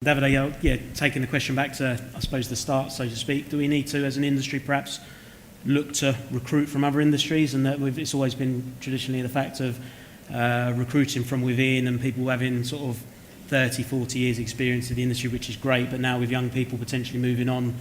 David, yeah, taking the question back to, I suppose, the start, so to speak, do we need to, as an industry, perhaps look to recruit from other industries? And that it's always been traditionally the fact of recruiting from within and people having sort of 30, 40 years experience in the industry, which is great, but now with young people potentially moving on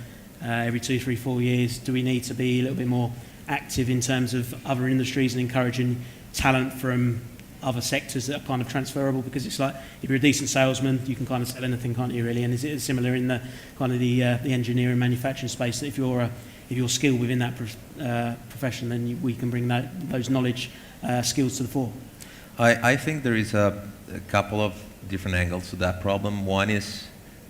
every 2, 3, 4 years, do we need to be a little bit more active in terms of other industries and encouraging talent from other sectors that are kind of transferable? Because it's like, if you're a decent salesman, you can kind of sell anything, can't you, really? And is it similar in the kind of the engineering manufacturing space, that if you're skilled within that profession, then we can bring those knowledge skills to the fore? I think there is a couple of different angles to that problem. One is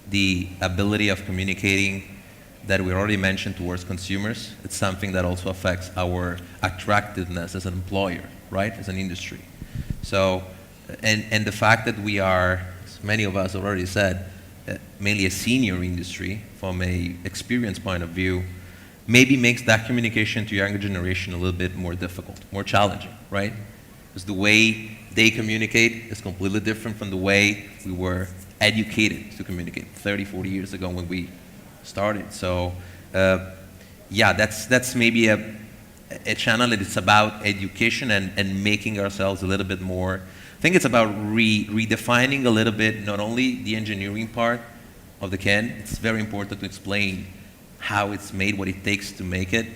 the ability of communicating that we already mentioned towards consumers. It's something that also affects our attractiveness as an employer, right, as an industry. So, and the fact that we are, as many of us already said, mainly a senior industry from a experience point of view, maybe makes that communication to younger generation a little bit more difficult, more challenging, right? Because the way they communicate is completely different from the way we were educated to communicate 30, 40 years ago when we started. So, yeah, that's maybe a channel that is about education and making ourselves a little bit more. I think it's about redefining a little bit, not only the engineering part of the can. It's very important to explain how it's made, what it takes to make it,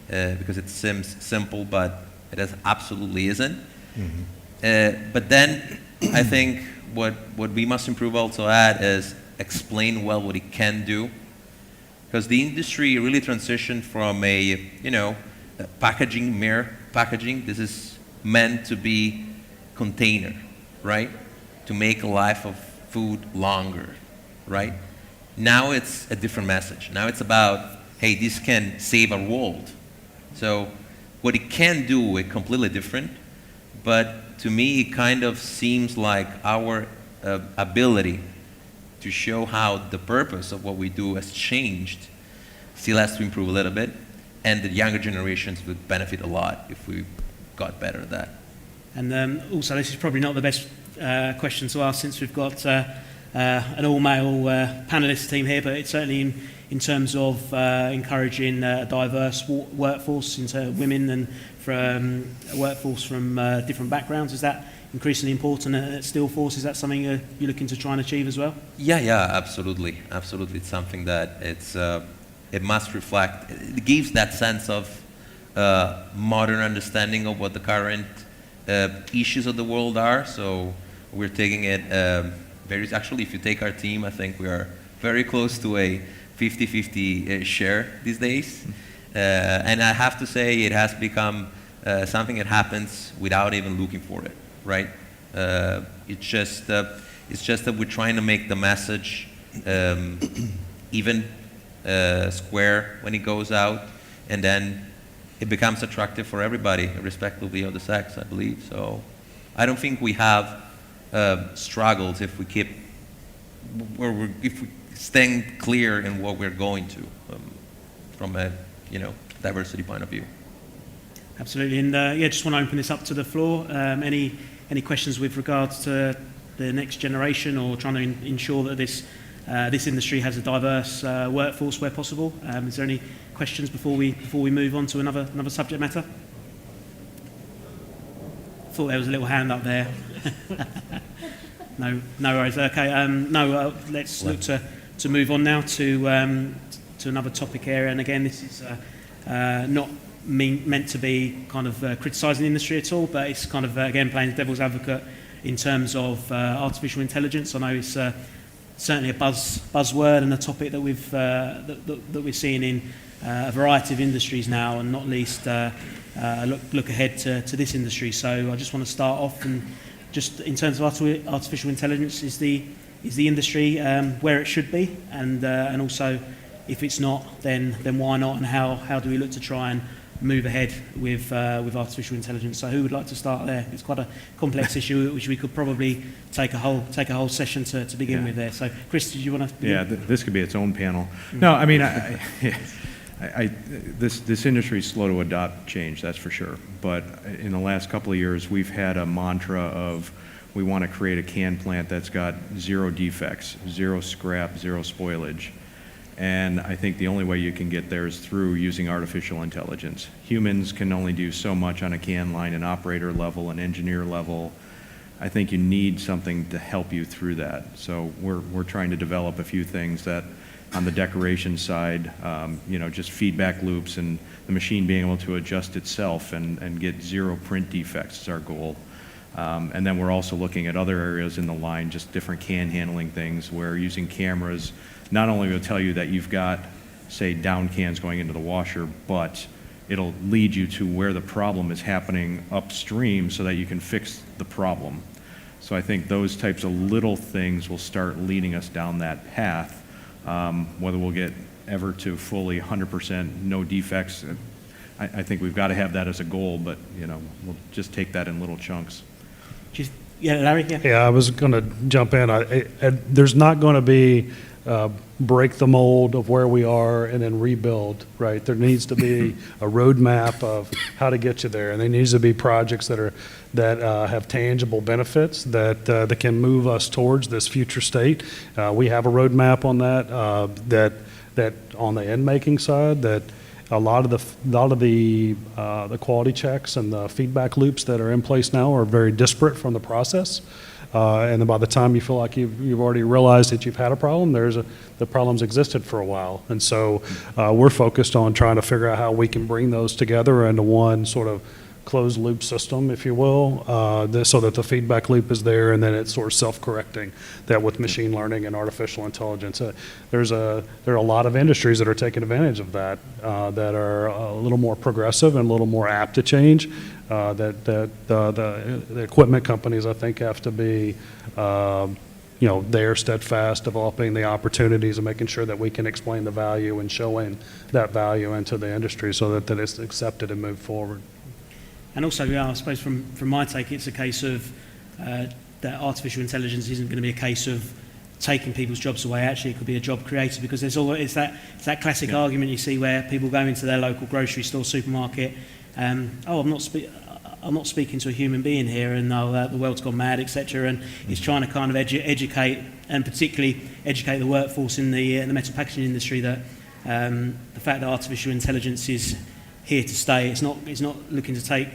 because it seems simple, but it absolutely isn't. Mm-hmm. But then I think what we must improve also at is explain well what it can do, because the industry really transitioned from packaging, mere packaging. This is meant to be container, right? To make a life of food longer, right? Now it's a different message. Now it's about, hey, this can save our world. So what it can do is completely different, but to me it kind of seems like our ability to show how the purpose of what we do has changed still has to improve a little bit. And the younger generations would benefit a lot if we got better at that. And also, this is probably not the best question to ask, since we've got an all-male panellist team here, but it's certainly in terms of encouraging a diverse workforce, into women and from a workforce from different backgrounds. Is that increasingly important at Steelforce? Is that something you're looking to try and achieve as well? Yeah, absolutely. Absolutely. It's something that it must reflect. It gives that sense of modern understanding of what the current issues of the world are. So we're taking it actually, if you take our team, I think we are very close to a 50-50 share these days. And I have to say it has become something that happens without even looking for it, right? It's just that we're trying to make the message even square when it goes out, and then it becomes attractive for everybody, irrespectively of the sex, I believe. So I don't think we have struggles if we keep, or if we staying clear in what we're going to from a diversity point of view. Absolutely, and just want to open this up to the floor. Any questions with regards to the next generation, or trying to ensure that this industry has a diverse workforce where possible? Is there any questions before we move on to another subject matter? Thought there was a little hand up there. No worries. Okay. Let's look to move on now to another topic area. And again, this is not meant to be kind of criticising the industry at all, but it's kind of again playing devil's advocate in terms of artificial intelligence. I know it's certainly a buzzword and a topic that we're seeing in a variety of industries now, and not least look ahead to this industry. So I just want to start off, and just in terms of artificial intelligence, is the industry where it should be, and also if it's not, then why not, and how do we look to try and move ahead with artificial intelligence? So who would like to start there? It's quite a complex issue which we could probably take a whole session to begin with there. So Chris, did you want to begin? Yeah, this could be its own panel. No, I mean, this industry is slow to adopt change, that's for sure. But in the last couple of years, we've had a mantra of we want to create a can plant that's got 0 defects, 0 scrap, 0 spoilage. And I think the only way you can get there is through using artificial intelligence. Humans can only do so much on a can line, an operator level, an engineer level. I think you need something to help you through that. So we're trying to develop a few things that on the decoration side, just feedback loops and the machine being able to adjust itself and get 0 print defects is our goal. And then we're also looking at other areas in the line, just different can handling things where using cameras not only will tell you that you've got, say, down cans going into the washer, but it'll lead you to where the problem is happening upstream so that you can fix the problem. So I think those types of little things will start leading us down that path. Whether we'll get ever to fully 100% no defects, I think we've got to have that as a goal, but we'll just take that in little chunks. Yeah, Larry? Yeah. Yeah, I was going to jump in. There's not going to be break the mold of where we are and then rebuild, right? There needs to be a roadmap of how to get you there, and there needs to be projects that have tangible benefits that can move us towards this future state. We have a roadmap on that on the end making side, that a lot of the quality checks and the feedback loops that are in place now are very disparate from the process. And then by the time you feel like you've already realized that you've had a problem, the problem's existed for a while. And so we're focused on trying to figure out how we can bring those together into one sort of closed loop system, if you will, so that the feedback loop is there and then it's sort of self-correcting. That with machine learning and artificial intelligence, there are a lot of industries that are taking advantage of that, that are a little more progressive and a little more apt to change. The equipment companies, I think, have to be they're steadfast, developing the opportunities and making sure that we can explain the value and showing that value into the industry so that it's accepted and moved forward. And also, I suppose from my take, it's a case of that artificial intelligence isn't going to be a case of taking people's jobs away. Actually, it could be a job creator, because it's that classic argument you see where people go into their local grocery store, supermarket. I'm not speaking to a human being here, and the world's gone mad, etc. And it's trying to kind of educate, and particularly educate the workforce in the metal packaging industry, that the fact that artificial intelligence is here to stay. It's not looking to take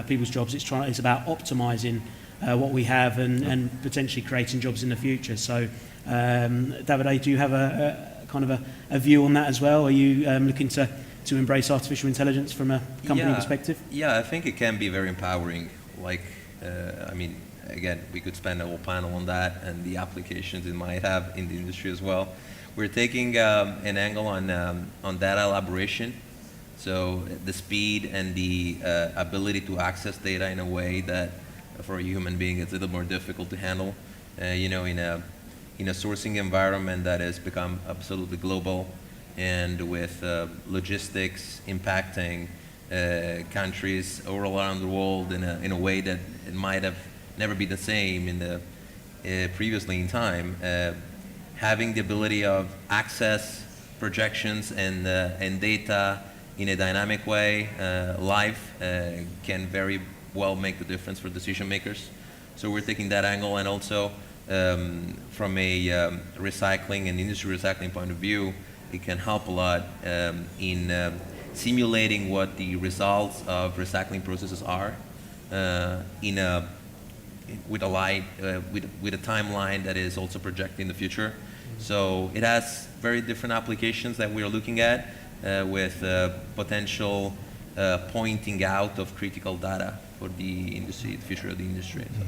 people's jobs. It's about optimising what we have and potentially creating jobs in the future. So, Davide, do you have a kind of a view on that as well? Are you looking to embrace artificial intelligence from a company perspective? Yeah, I think it can be very empowering. Again, we could spend a whole panel on that and the applications it might have in the industry as well. We're taking an angle on data elaboration. So the speed and the ability to access data in a way that for a human being it's a little more difficult to handle. In a sourcing environment that has become absolutely global, and with logistics impacting countries all around the world in a way that it might have never been the same in the previously in time, having the ability of access projections and data in a dynamic way, live, can very well make the difference for decision makers. So we're taking that angle, and also from a recycling and industry recycling point of view, it can help a lot in simulating what the results of recycling processes are with a timeline that is also projecting the future. So it has very different applications that we are looking at, with potential pointing out of critical data for the industry, the future of the industry. So.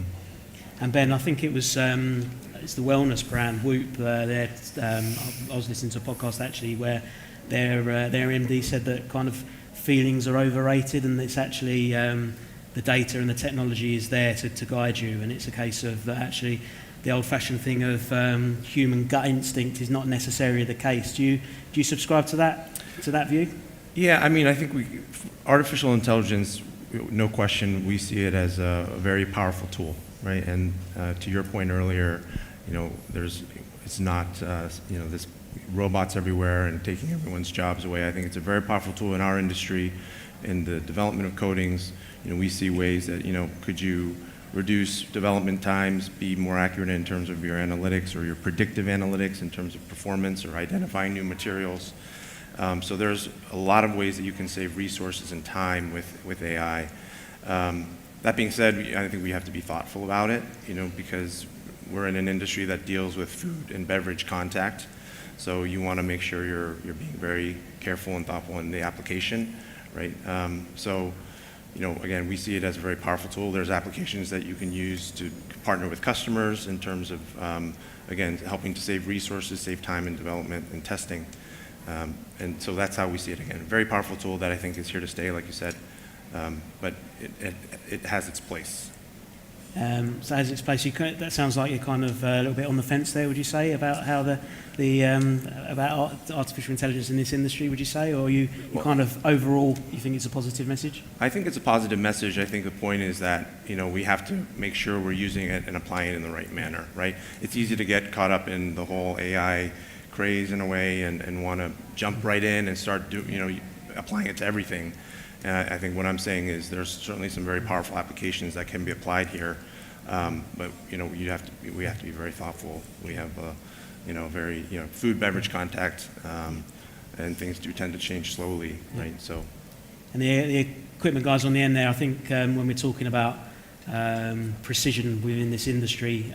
And Ben, I think it was it's the wellness brand Whoop. I was listening to a podcast actually where their MD said that kind of feelings are overrated, and it's actually the data and the technology is there to guide you, and it's a case of actually the old-fashioned thing of human gut instinct is not necessarily the case. Do you subscribe to that view? Yeah, I think artificial intelligence, no question, we see it as a very powerful tool, right? And to your point earlier, it's not, this robots everywhere and taking everyone's jobs away. I think it's a very powerful tool in our industry, in the development of coatings. We see ways that, could you reduce development times, be more accurate in terms of your analytics or your predictive analytics in terms of performance or identifying new materials. So there's a lot of ways that you can save resources and time with AI. That being said, I think we have to be thoughtful about it, because we're in an industry that deals with food and beverage contact. So you want to make sure you're being very careful and thoughtful in the application, right? Again, we see it as a very powerful tool. There's applications that you can use to partner with customers in terms of, again, helping to save resources, save time in development and testing. And so that's how we see it again. A very powerful tool that I think is here to stay, like you said, but it has its place. So as its place, that sounds like you're kind of a little bit on the fence there, would you say, about how about artificial intelligence in this industry, would you say, or you kind of overall you think it's a positive message? I think it's a positive message. I think the point is that we have to make sure we're using it and applying it in the right manner, right? It's easy to get caught up in the whole AI craze in a way and want to jump right in and start applying it to everything. I think what I'm saying is there's certainly some very powerful applications that can be applied here, but we have to be very thoughtful. We have very food beverage contact, and things do tend to change slowly, right? So, and the equipment guys on the end there, I think when we're talking about precision within this industry,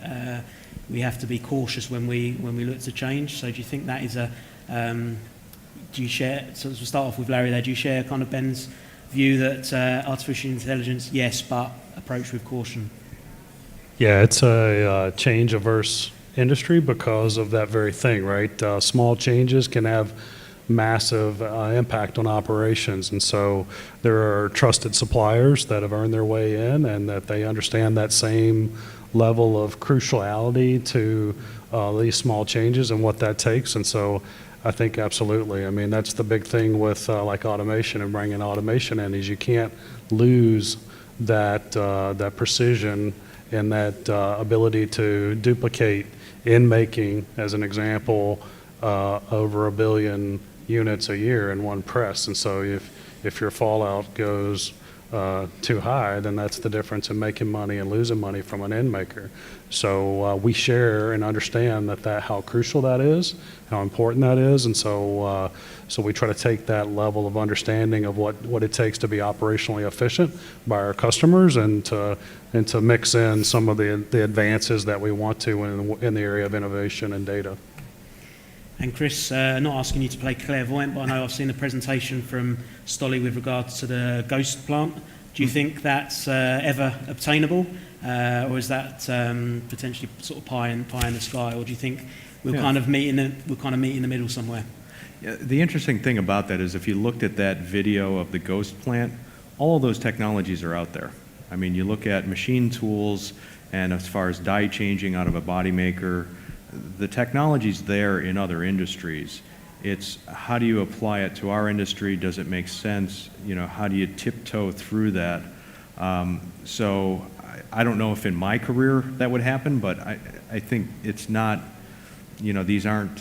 we have to be cautious when we look to change. So do you think that is do you share? So we'll start off with Larry there. Do you share kind of Ben's view that artificial intelligence, yes, but approach with caution? Yeah, it's a change-averse industry because of that very thing, right? Small changes can have massive impact on operations, and so there are trusted suppliers that have earned their way in and that they understand that same level of cruciality to these small changes and what that takes. And so I think absolutely. I mean, that's the big thing with like automation and bringing automation in, is you can't lose that precision and that ability to duplicate in making, as an example, over 1 billion units a year in one press. And so if your fallout goes too high, then that's the difference in making money and losing money from an end maker. So we share and understand that how crucial that is, how important that is, and so we try to take that level of understanding of what it takes to be operationally efficient by our customers, and to mix in some of the advances that we want to in the area of innovation and data. And Chris, not asking you to play clairvoyant, but I know I've seen a presentation from Stolly with regards to the ghost plant. Do you think that's ever obtainable, or is that potentially sort of pie in the sky, or do you think we'll kind of meet in the middle somewhere? Yeah, the interesting thing about that is if you looked at that video of the ghost plant, all of those technologies are out there. I mean, you look at machine tools, and as far as die changing out of a body maker, the technology's there in other industries. It's how do you apply it to our industry? Does it make sense? How do you tiptoe through that? So I don't know if in my career that would happen, but I think it's not, these aren't,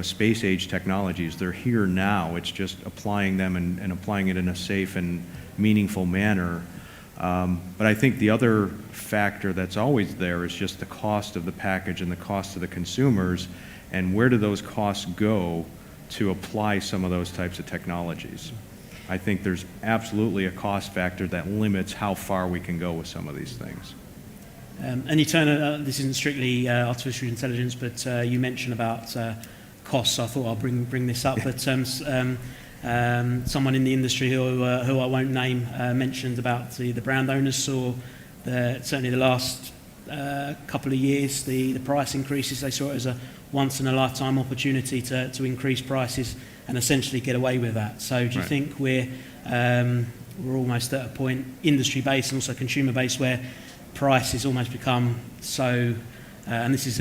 space age technologies. They're here now. It's just applying them and applying it in a safe and meaningful manner. But I think the other factor that's always there is just the cost of the package and the cost to the consumers, and where do those costs go to apply some of those types of technologies. I think there's absolutely a cost factor that limits how far we can go with some of these things. And you turn, this isn't strictly artificial intelligence, but you mentioned about costs. So I thought I'll bring this up, but someone in the industry who I won't name mentioned about the brand owners saw certainly the last couple of years the price increases. They saw it as a once in a lifetime opportunity to increase prices and essentially get away with that. So do you think we're almost at a point, industry based and also consumer based, where price has almost become so, and this is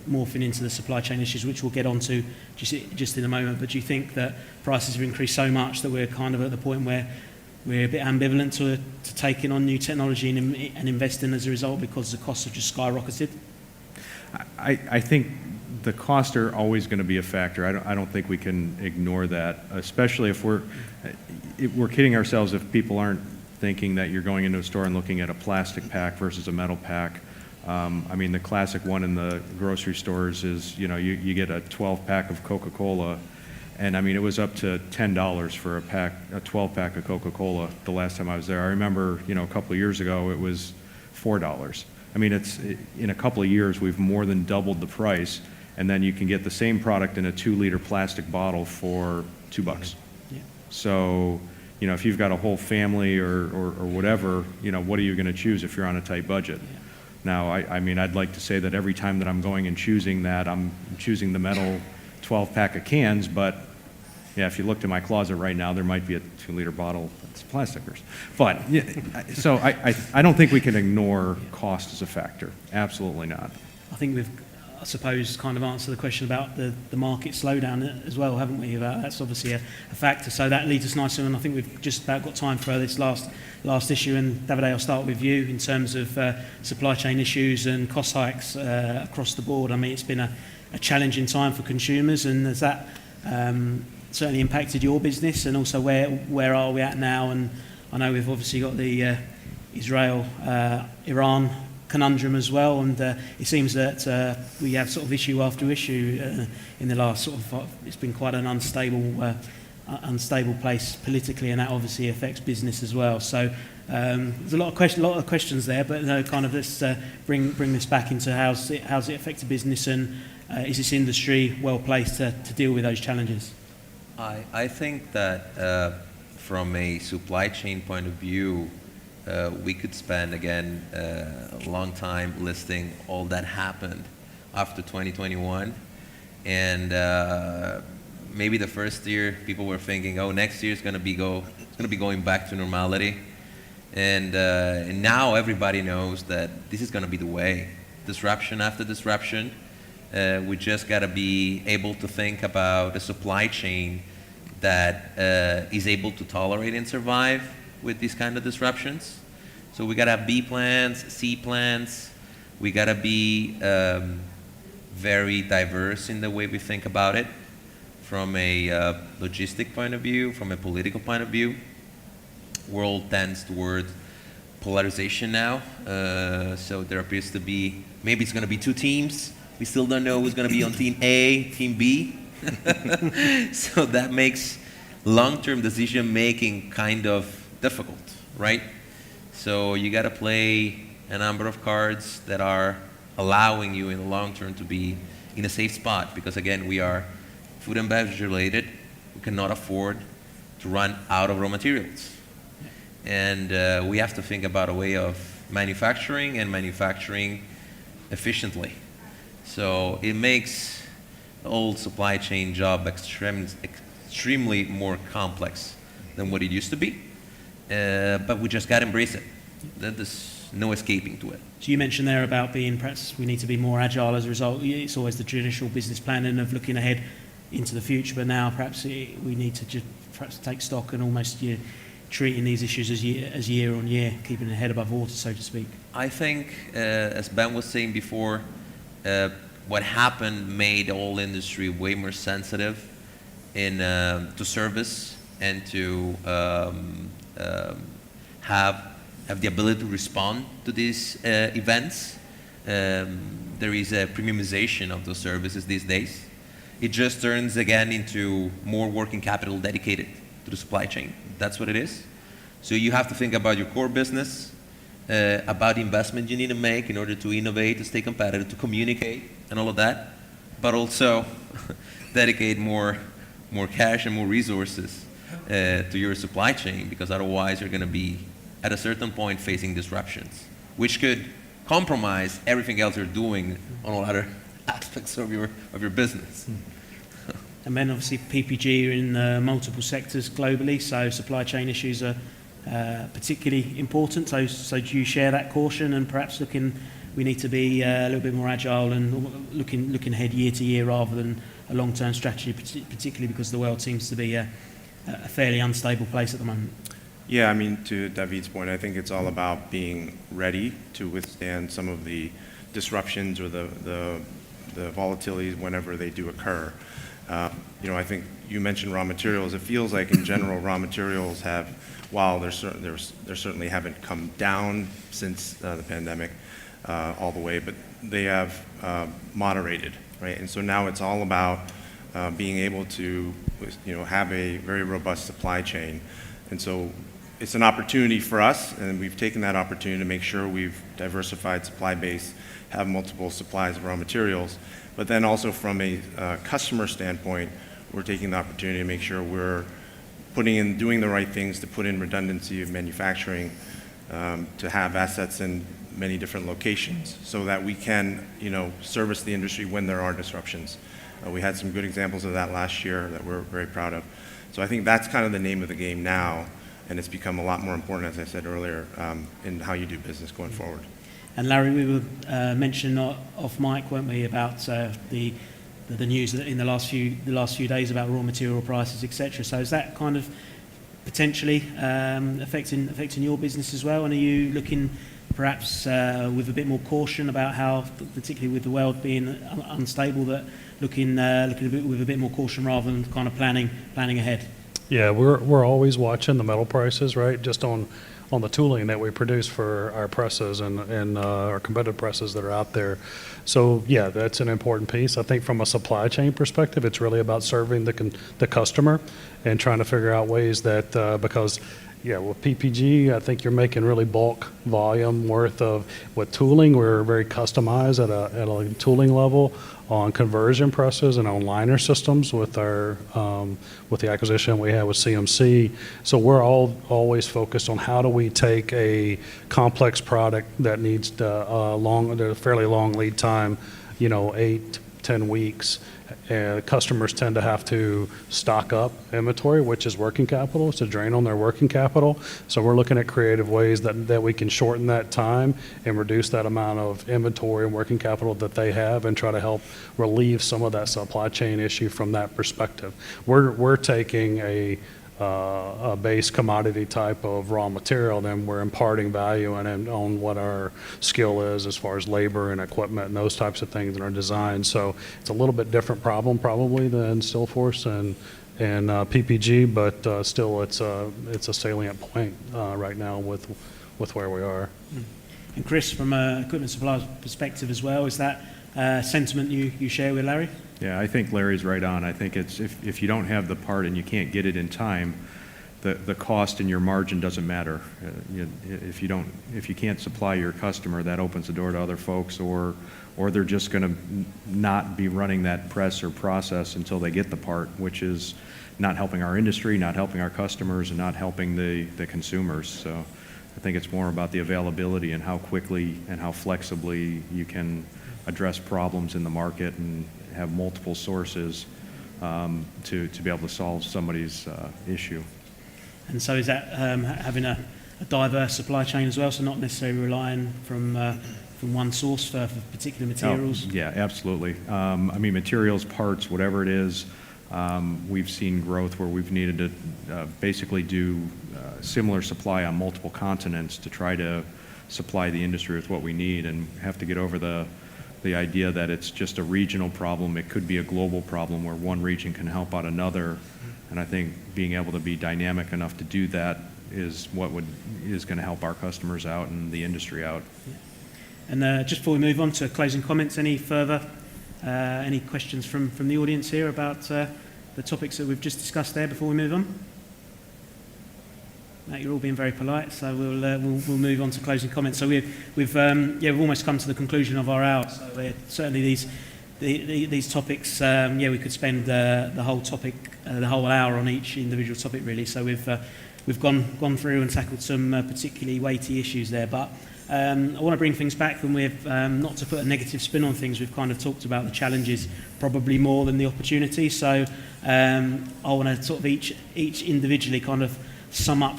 morphing into the supply chain issues, which we'll get onto just in a moment, but do you think that prices have increased so much that we're kind of at the point where we're a bit ambivalent to taking on new technology and investing as a result because the costs have just skyrocketed? I think the costs are always going to be a factor. I don't think we can ignore that, especially if we're kidding ourselves if people aren't thinking that you're going into a store and looking at a plastic pack versus a metal pack. I mean, the classic one in the grocery stores is, you get a 12-pack of Coca-Cola, and I mean, it was up to $10 for a 12-pack of Coca-Cola the last time I was there. I remember, a couple of years ago, it was $4. I mean, in a couple of years, we've more than doubled the price, and then you can get the same product in a 2-liter plastic bottle for $2. Yeah. So, if you've got a whole family or whatever, what are you going to choose if you're on a tight budget? Yeah. Now, I mean, I'd like to say that every time that I'm going and choosing that, I'm choosing the metal 12-pack of cans, but yeah, if you looked in my closet right now, there might be a 2-liter bottle that's plastic. But, yeah, so I don't think we can ignore cost as a factor. Absolutely not. I think we've, I suppose, kind of answered the question about the market slowdown as well, haven't we? That's obviously a factor. So that leads us nicely, and I think we've just about got time for this last issue. And Davide, I'll start with you in terms of supply chain issues and cost hikes across the board. I mean, it's been a challenging time for consumers, and has that certainly impacted your business? And also, where are we at now? And I know we've obviously got the Israel-Iran conundrum as well, and it seems that we have sort of issue after issue in the last sort of, it's been quite an unstable place politically, and that obviously affects business as well. So there's a lot of questions there, but kind of let's bring this back into how's it affected business, and is this industry well placed to deal with those challenges? I think that from a supply chain point of view, we could spend, again, a long time listing all that happened after 2021. And maybe the first year, people were thinking, oh, next year is going to be going back to normality. And now everybody knows that this is going to be the way, disruption after disruption. We just got to be able to think about a supply chain that is able to tolerate and survive with these kind of disruptions. So we got to have B plans, C plans. We got to be very diverse in the way we think about it, from a logistic point of view, from a political point of view. World tends towards polarization now. So there appears to be, maybe it's going to be 2 teams. We still don't know who's going to be on team A, team B. So that makes long-term decision making kind of difficult, right? So you got to play a number of cards that are allowing you in the long term to be in a safe spot, because again, we are food and beverage related. We cannot afford to run out of raw materials. And we have to think about a way of manufacturing efficiently. So it makes the old supply chain job extremely more complex than what it used to be. But we just got to embrace it. There's no escaping to it. So you mentioned there about perhaps we need to be more agile as a result. It's always the traditional business planning of looking ahead into the future, but now perhaps we need to just perhaps take stock and almost treating these issues as year on year, keeping the head above water, so to speak. I think, as Ben was saying before, what happened made the whole industry way more sensitive to service and to have the ability to respond to these events. There is a premiumization of those services these days. It just turns again into more working capital dedicated to the supply chain. That's what it is. So you have to think about your core business, about the investment you need to make in order to innovate, to stay competitive, to communicate, and all of that, but also dedicate more cash and more resources to your supply chain, because otherwise you're going to be at a certain point facing disruptions, which could compromise everything else you're doing on all other aspects of your business. And then obviously PPG are in multiple sectors globally, so supply chain issues are particularly important. So do you share that caution, and perhaps we need to be a little bit more agile and looking ahead year to year rather than a long-term strategy, particularly because the world seems to be a fairly unstable place at the moment? Yeah, I mean, to David's point, I think it's all about being ready to withstand some of the disruptions or the volatilities whenever they do occur. I think you mentioned raw materials. It feels like in general raw materials have, while they certainly haven't come down since the pandemic all the way, but they have moderated, right? And so now it's all about being able to, have a very robust supply chain. And so it's an opportunity for us, and we've taken that opportunity to make sure we've diversified supply base, have multiple supplies of raw materials. But then also from a customer standpoint, we're taking the opportunity to make sure we're doing the right things to put in redundancy of manufacturing, to have assets in many different locations so that we can, service the industry when there are disruptions. We had some good examples of that last year that we're very proud of. So I think that's kind of the name of the game now, and it's become a lot more important, as I said earlier, in how you do business going forward. And Larry, we were mentioning off mic, weren't we, about the news in the last few days about raw material prices, etc. So is that kind of potentially affecting your business as well? And are you looking perhaps with a bit more caution about how, particularly with the world being unstable, that looking with a bit more caution rather than kind of planning ahead? Yeah, we're always watching the metal prices, right? Just on the tooling that we produce for our presses and our competitive presses that are out there. So yeah, that's an important piece. I think from a supply chain perspective, it's really about serving the customer and trying to figure out ways that because yeah, with PPG, I think you're making really bulk volume worth of. With tooling, we're very customized at a tooling level on conversion presses and on liner systems with our with the acquisition we had with CMC. So we're always focused on how do we take a complex product that needs a fairly long lead time, 8-10 weeks. Customers tend to have to stock up inventory, which is working capital. It's a drain on their working capital. So we're looking at creative ways that we can shorten that time and reduce that amount of inventory and working capital that they have and try to help relieve some of that supply chain issue from that perspective. We're taking a base commodity type of raw material, then we're imparting value on what our skill is as far as labor and equipment and those types of things in our design. So it's a little bit different problem probably than Stillforce and PPG, but still it's a salient point right now with where we are. And Chris, from an equipment supplier's perspective as well, is that sentiment you share with Larry? Yeah, I think Larry's right on. I think it's if you don't have the part and you can't get it in time, the cost and your margin doesn't matter. If you can't supply your customer, that opens the door to other folks, or they're just going to not be running that press or process until they get the part, which is not helping our industry, not helping our customers, and not helping the consumers. So I think it's more about the availability and how quickly and how flexibly you can address problems in the market and have multiple sources to be able to solve somebody's issue. And so is that having a diverse supply chain as well, so not necessarily relying from one source for particular materials? Oh, yeah, absolutely. Materials, parts, whatever it is, we've seen growth where we've needed to basically do similar supply on multiple continents to try to supply the industry with what we need, and have to get over the idea that it's just a regional problem. It could be a global problem where one region can help out another. And I think being able to be dynamic enough to do that is going to help our customers out and the industry out. Yeah. And just before we move on to closing comments, any questions from the audience here about the topics that we've just discussed there before we move on? No, you're all being very polite, so we'll move on to closing comments. So we've almost come to the conclusion of our hour. So certainly these topics, we could spend the whole hour on each individual topic really. So we've gone through and tackled some particularly weighty issues there. But I want to bring things back, and we've not to put a negative spin on things. We've kind of talked about the challenges probably more than the opportunity. So I want to sort of each individually kind of sum up.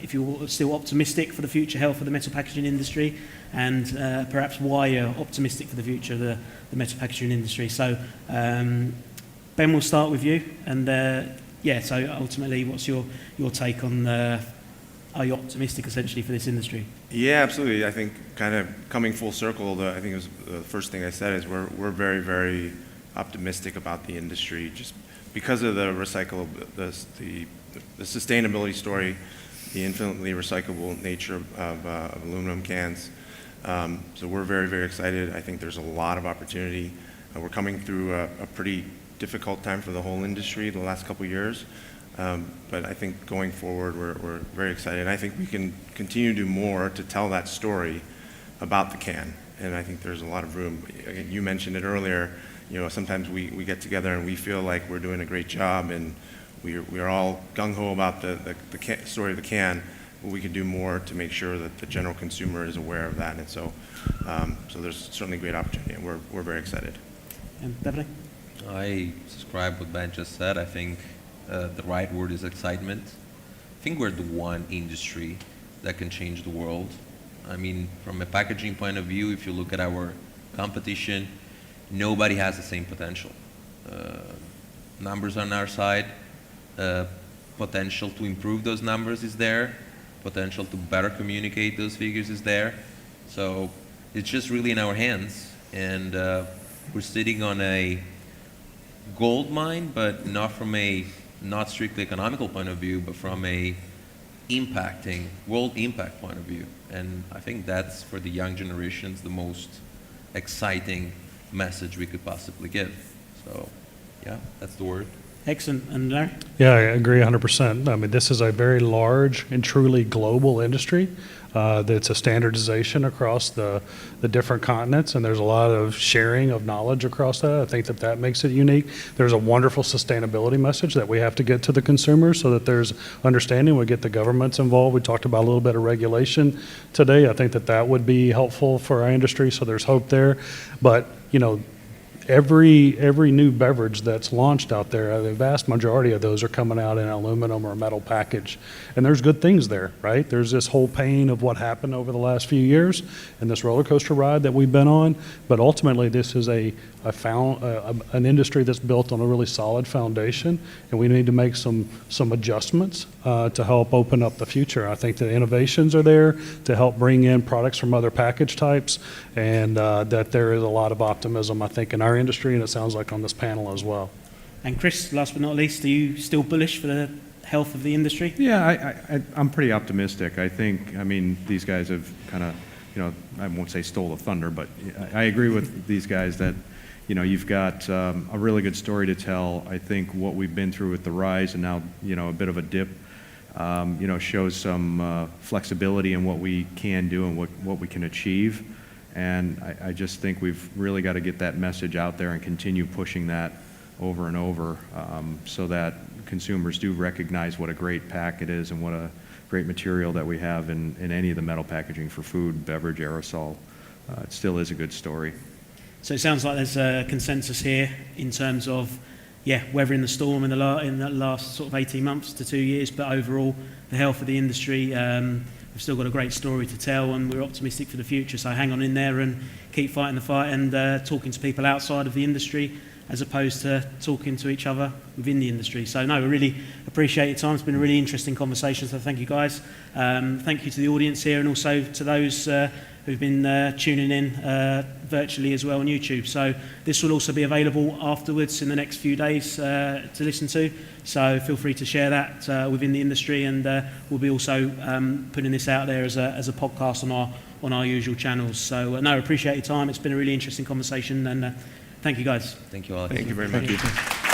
If you're still optimistic for the future health of the metal packaging industry, and perhaps why you're optimistic for the future of the metal packaging industry. So Ben, we'll start with you, and so ultimately what's your take on are you optimistic essentially for this industry? Yeah, absolutely. I think kind of coming full circle, I think it was the first thing I said is we're very, very optimistic about the industry just because of the sustainability story, the infinitely recyclable nature of aluminum cans. So we're very, very excited. I think there's a lot of opportunity. We're coming through a pretty difficult time for the whole industry the last couple of years. But I think going forward, we're very excited. And I think we can continue to do more to tell that story about the can. And I think there's a lot of room. You mentioned it earlier. Sometimes we get together and we feel like we're doing a great job, and we're all gung-ho about the story of the can, but we can do more to make sure that the general consumer is aware of that. And so there's certainly great opportunity, and we're very excited. And Beverly? I subscribe what Ben just said. I think the right word is excitement. I think we're the one industry that can change the world. I mean, from a packaging point of view, if you look at our competition, nobody has the same potential. Numbers on our side, potential to improve those numbers is there, potential to better communicate those figures is there. So it's just really in our hands, and we're sitting on a gold mine, but not from a not strictly economical point of view, but from a impacting world impact point of view. And I think that's, for the young generations, the most exciting message we could possibly give. So yeah, that's the word. Excellent. And Larry? Yeah, I agree 100%. I mean, this is a very large and truly global industry. That's a standardization across the different continents, and there's a lot of sharing of knowledge across that. I think that makes it unique. There's a wonderful sustainability message that we have to get to the consumers so that there's understanding. We get the governments involved. We talked about a little bit of regulation today. I think that would be helpful for our industry, so there's hope there. But, every new beverage that's launched out there, the vast majority of those are coming out in aluminum or metal package. And there's good things there, right? There's this whole pain of what happened over the last few years and this roller coaster ride that we've been on. But ultimately, this is an industry that's built on a really solid foundation, and we need to make some adjustments to help open up the future. I think the innovations are there to help bring in products from other package types, and that there is a lot of optimism, I think, in our industry, and it sounds like on this panel as well. And Chris, last but not least, are you still bullish for the health of the industry? Yeah, I'm pretty optimistic. I mean, these guys have kind of, I won't say stole the thunder, but I agree with these guys that, you've got a really good story to tell. I think what we've been through with the rise and now, a bit of a dip, shows some flexibility in what we can do and what we can achieve. And I just think we've really got to get that message out there and continue pushing that over and over, so that consumers do recognize what a great pack it is and what a great material that we have in any of the metal packaging for food, beverage, aerosol. It still is a good story. So it sounds like there's a consensus here in terms of, weathering the storm in the last sort of 18 months to 2 years, but overall, the health of the industry, we've still got a great story to tell, and we're optimistic for the future. So hang on in there and keep fighting the fight and talking to people outside of the industry as opposed to talking to each other within the industry. So no, we really appreciate your time. It's been a really interesting conversation, so thank you guys. Thank you to the audience here and also to those who've been tuning in virtually as well on YouTube. So this will also be available afterwards in the next few days to listen to. So feel free to share that within the industry, and we'll be also putting this out there as a podcast on our usual channels. So no, appreciate your time. It's been a really interesting conversation, and thank you guys. Thank you all. Thank you very much. Thank you.